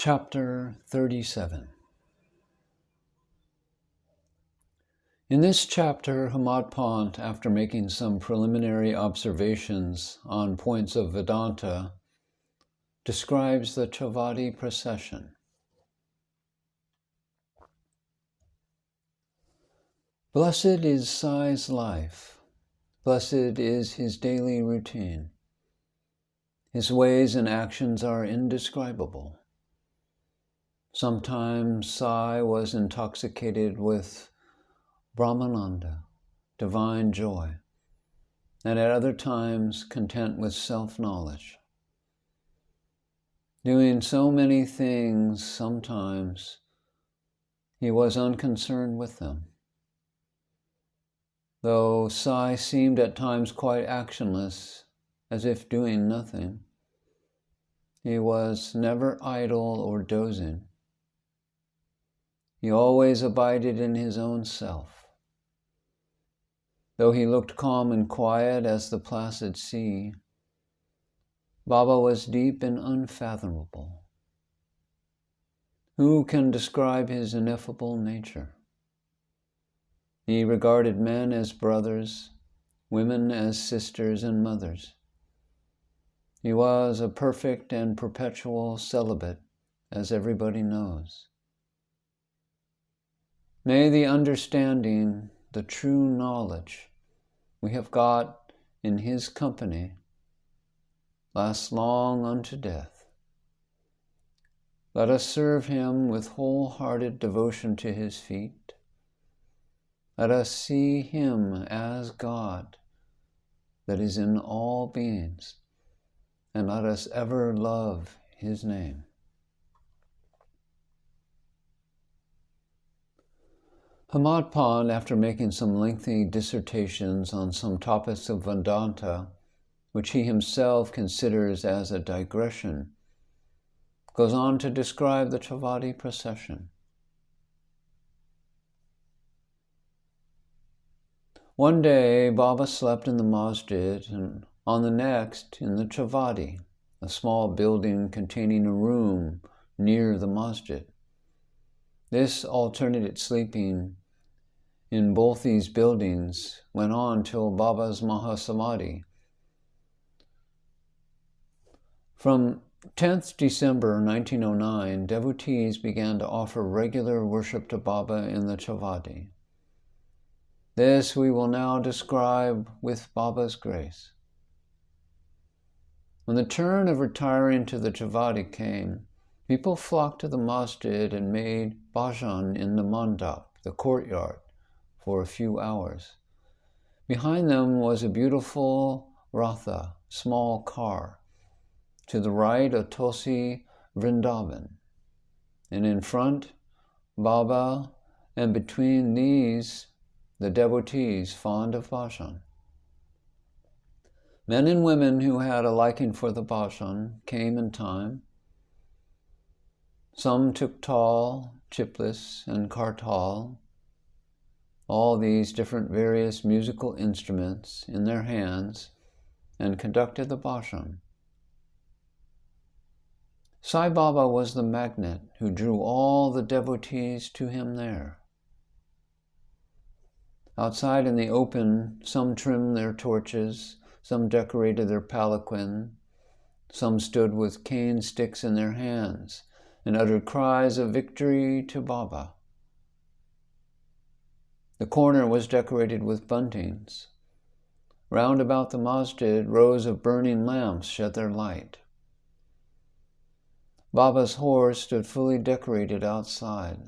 Chapter 37. In this chapter, Hemadpant, after making some preliminary observations on points of Vedanta, describes the Chavadi procession. Blessed is Sai's life. Blessed is his daily routine. His ways and actions are indescribable. Sometimes Sai was intoxicated with Brahmananda, divine joy, and at other times content with self-knowledge. Doing so many things, sometimes he was unconcerned with them. Though Sai seemed at times quite actionless, as if doing nothing, he was never idle or dozing. He always abided in his own self. Though he looked calm and quiet as the placid sea, Baba was deep and unfathomable. Who can describe his ineffable nature? He regarded men as brothers, women as sisters and mothers. He was a perfect and perpetual celibate, as everybody knows. May the understanding, the true knowledge we have got in his company last long unto death. Let us serve him with wholehearted devotion to his feet. Let us see him as God that is in all beings, and let us ever love his name. Hemadpant, after making some lengthy dissertations on some topics of Vedanta, which he himself considers as a digression, goes on to describe the Chavadi procession. One day, Baba slept in the masjid, and on the next in the Chavadi, a small building containing a room near the masjid. This alternate sleeping in both these buildings went on till Baba's Mahasamadhi. From 10th December 1909, devotees began to offer regular worship to Baba in the Chavadi. This we will now describe with Baba's grace. When the turn of retiring to the Chavadi came, people flocked to the masjid and made bhajan in the mandap, the courtyard, for a few hours. Behind them was a beautiful ratha, small car. To the right, a Tulsi Vrindavan. And in front, Baba, and between these, the devotees fond of bhajan. Men and women who had a liking for the bhajan came in time. Some took tal, chiplis, and kartal, all these different various musical instruments in their hands, and conducted the bhajan. Sai Baba was the magnet who drew all the devotees to him there. Outside in the open, some trimmed their torches, some decorated their palanquin, some stood with cane sticks in their hands and uttered cries of victory to Baba. The corner was decorated with buntings. Round about the masjid, rows of burning lamps shed their light. Baba's horse stood fully decorated outside.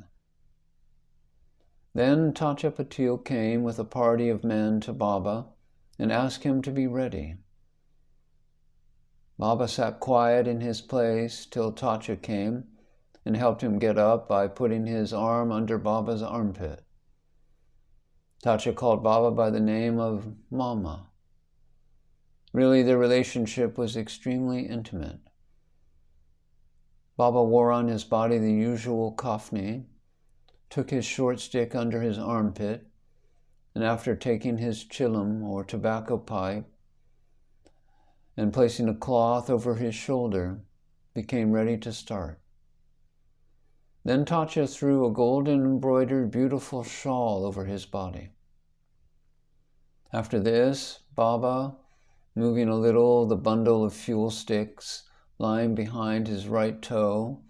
Then Tacha Patil came with a party of men to Baba and asked him to be ready. Baba sat quiet in his place till Tacha came and helped him get up by putting his arm under Baba's armpit. Tacha called Baba by the name of Mama. Really, their relationship was extremely intimate. Baba wore on his body the usual kafni, took his short stick under his armpit, and after taking his chillum or tobacco pipe and placing a cloth over his shoulder, became ready to start. Then Tatya threw a golden embroidered beautiful shawl over his body. After this, Baba, moving a little the bundle of fuel sticks lying behind his right toe,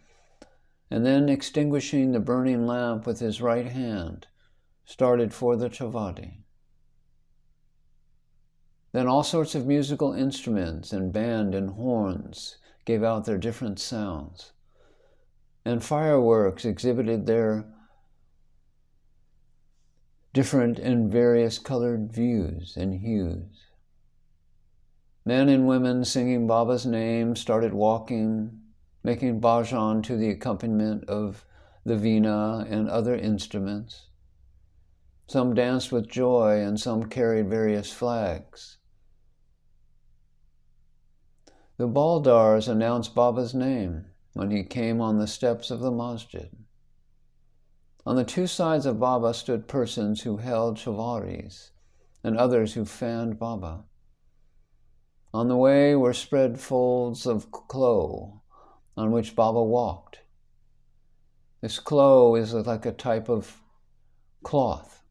and then extinguishing the burning lamp with his right hand, started for the Chavati. Then all sorts of musical instruments and band and horns gave out their different sounds, and fireworks exhibited their different and various colored views and hues. Men and women singing Baba's name started walking, making bhajan to the accompaniment of the veena and other instruments. Some danced with joy and some carried various flags. The baldars announced Baba's name when he came on the steps of the masjid. On the two sides of Baba stood persons who held chavaris and others who fanned Baba. On the way were spread folds of klo on which Baba walked. This klo is like a type of cloth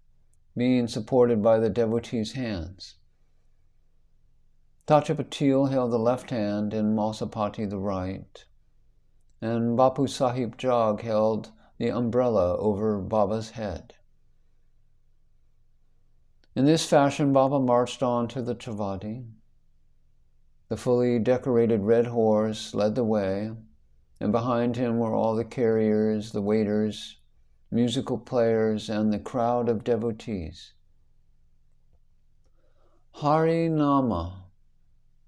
being supported by the devotees' hands. Tatya Patil held the left hand and Malsapati the right, and Bapu Sahib Jog held the umbrella over Baba's head. In this fashion, Baba marched on to the Chavati. The fully decorated red horse led the way, and behind him were all the carriers, the waiters, musical players, and the crowd of devotees. Hari Nama,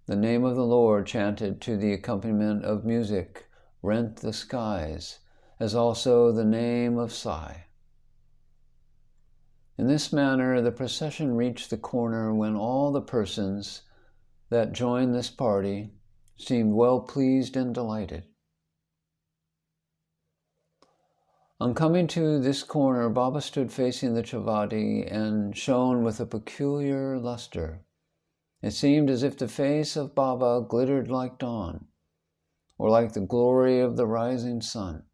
the name of the Lord, chanted to the accompaniment of music, rent the skies, as also the name of Sai. In this manner, the procession reached the corner when all the persons that joined this party seemed well pleased and delighted. On coming to this corner, Baba stood facing the Chavati and shone with a peculiar luster. It seemed as if the face of Baba glittered like dawn, or like the glory of the rising sun.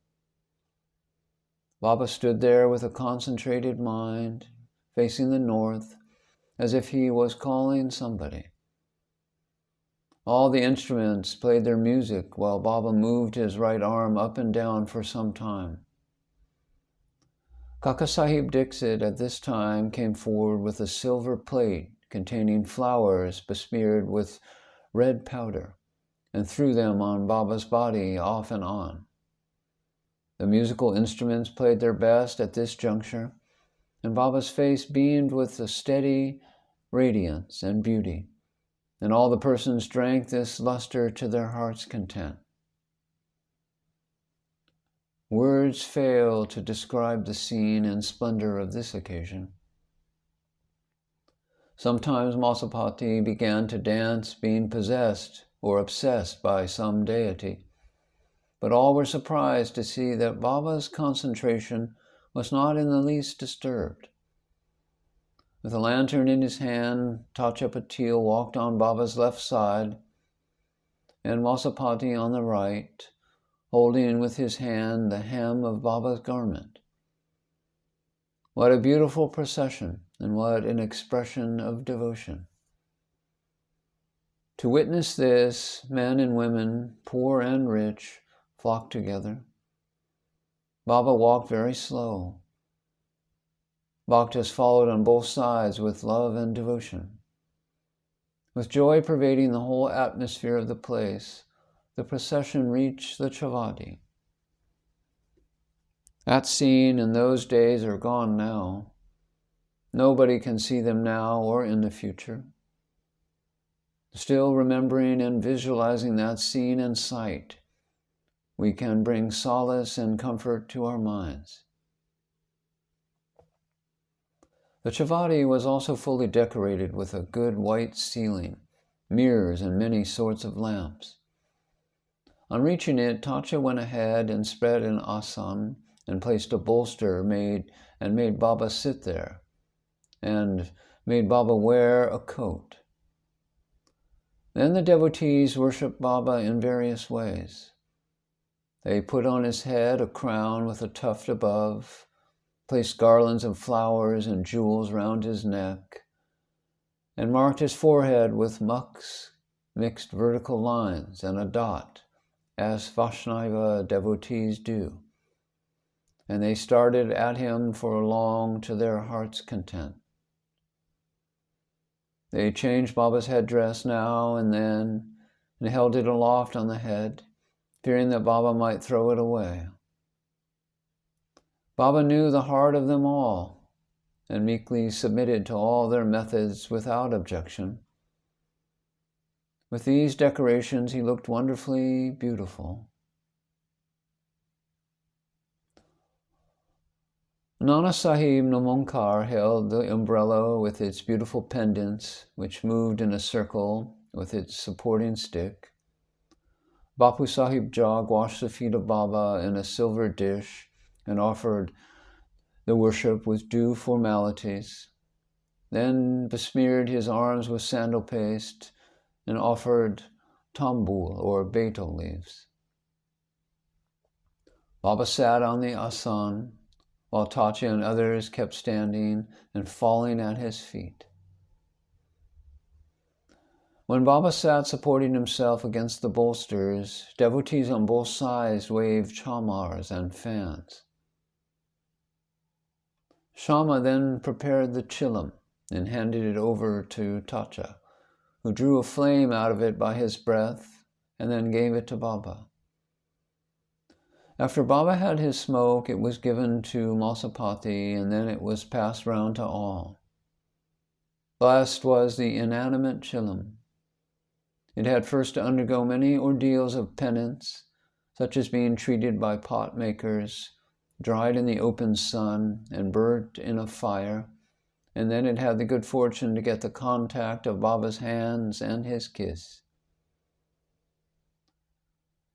Baba stood there with a concentrated mind, facing the north, as if he was calling somebody. All the instruments played their music while Baba moved his right arm up and down for some time. Kaka Sahib Dixit at this time came forward with a silver plate containing flowers besmeared with red powder, and threw them on Baba's body off and on. The musical instruments played their best at this juncture, and Baba's face beamed with a steady radiance and beauty, and all the persons drank this luster to their heart's content. Words fail to describe the scene and splendor of this occasion. Sometimes Masapati began to dance, being possessed or obsessed by some deity, but all were surprised to see that Baba's concentration was not in the least disturbed. With a lantern in his hand, Tatya Patil walked on Baba's left side, and Masapati on the right, holding with his hand the hem of Baba's garment. What a beautiful procession, and what an expression of devotion. To witness this, men and women, poor and rich, flocked together. Baba walked very slow. Bhaktas followed on both sides with love and devotion. With joy pervading the whole atmosphere of the place, the procession reached the Chavati. That scene and those days are gone now. Nobody can see them now or in the future. Still remembering and visualizing that scene and sight, we can bring solace and comfort to our minds. The Chavati was also fully decorated with a good white ceiling, mirrors, and many sorts of lamps. On reaching it, Tatya went ahead and spread an asan and placed a bolster made Baba sit there, and made Baba wear a coat. Then the devotees worshipped Baba in various ways. They put on his head a crown with a tuft above, placed garlands of flowers and jewels round his neck, and marked his forehead with muks, mixed vertical lines, and a dot, as Vaishnava devotees do. And they started at him for long to their heart's content. They changed Baba's headdress now and then and held it aloft on the head, fearing that Baba might throw it away. Baba knew the heart of them all and meekly submitted to all their methods without objection. With these decorations, he looked wonderfully beautiful. Nana Sahib Namonkar held the umbrella with its beautiful pendants, which moved in a circle with its supporting stick. Bapu Sahib Jog washed the feet of Baba in a silver dish and offered the worship with due formalities, then besmeared his arms with sandal paste and offered tambul or betel leaves. Baba sat on the asan, while Tachi and others kept standing and falling at his feet. When Baba sat supporting himself against the bolsters, devotees on both sides waved chamars and fans. Shama then prepared the chilam and handed it over to Tacha, who drew a flame out of it by his breath and then gave it to Baba. After Baba had his smoke, it was given to Masapati, and then it was passed round to all. Last was the inanimate chilam. It had first to undergo many ordeals of penance, such as being treated by pot makers, dried in the open sun, and burnt in a fire, and then it had the good fortune to get the contact of Baba's hands and his kiss.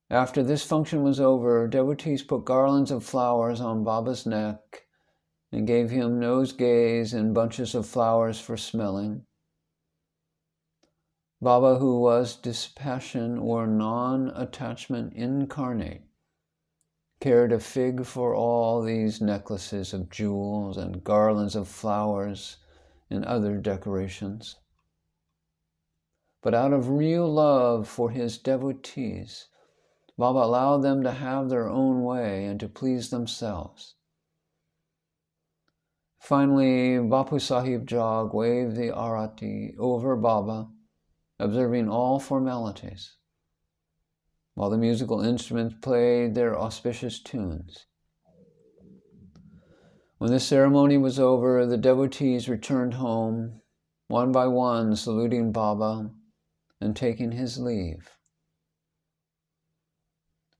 After this function was over, devotees put garlands of flowers on Baba's neck and gave him nosegays and bunches of flowers for smelling. Baba, who was dispassion or non-attachment incarnate, cared a fig for all these necklaces of jewels and garlands of flowers and other decorations. But out of real love for his devotees, Baba allowed them to have their own way and to please themselves. Finally, Bapu Sahib Jog waved the arati over Baba, observing all formalities, while the musical instruments played their auspicious tunes. When the ceremony was over, the devotees returned home, one by one saluting Baba and taking his leave.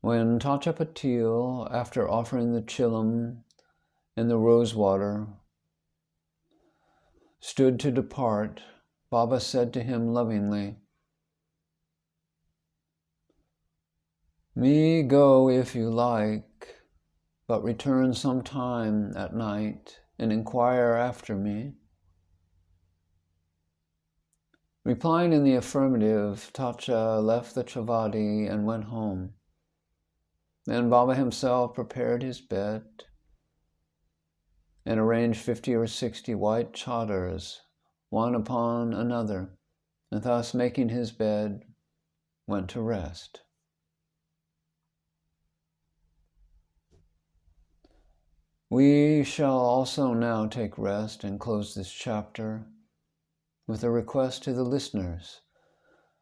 When Tacha Patil, after offering the chilam and the rose water, stood to depart, Baba said to him lovingly, "Me go if you like, but return sometime at night and inquire after me." Replying in the affirmative, Tacha left the Chavadi and went home. Then Baba himself prepared his bed and arranged 50 or 60 white chadars, one upon another, and thus making his bed, went to rest. We shall also now take rest and close this chapter with a request to the listeners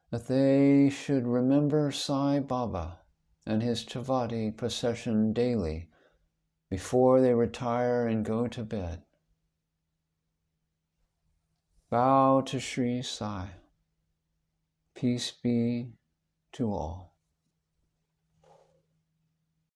that they should remember Sai Baba and his Chavadi procession daily before they retire and go to bed. Bow to Sri Sai. Peace be to all.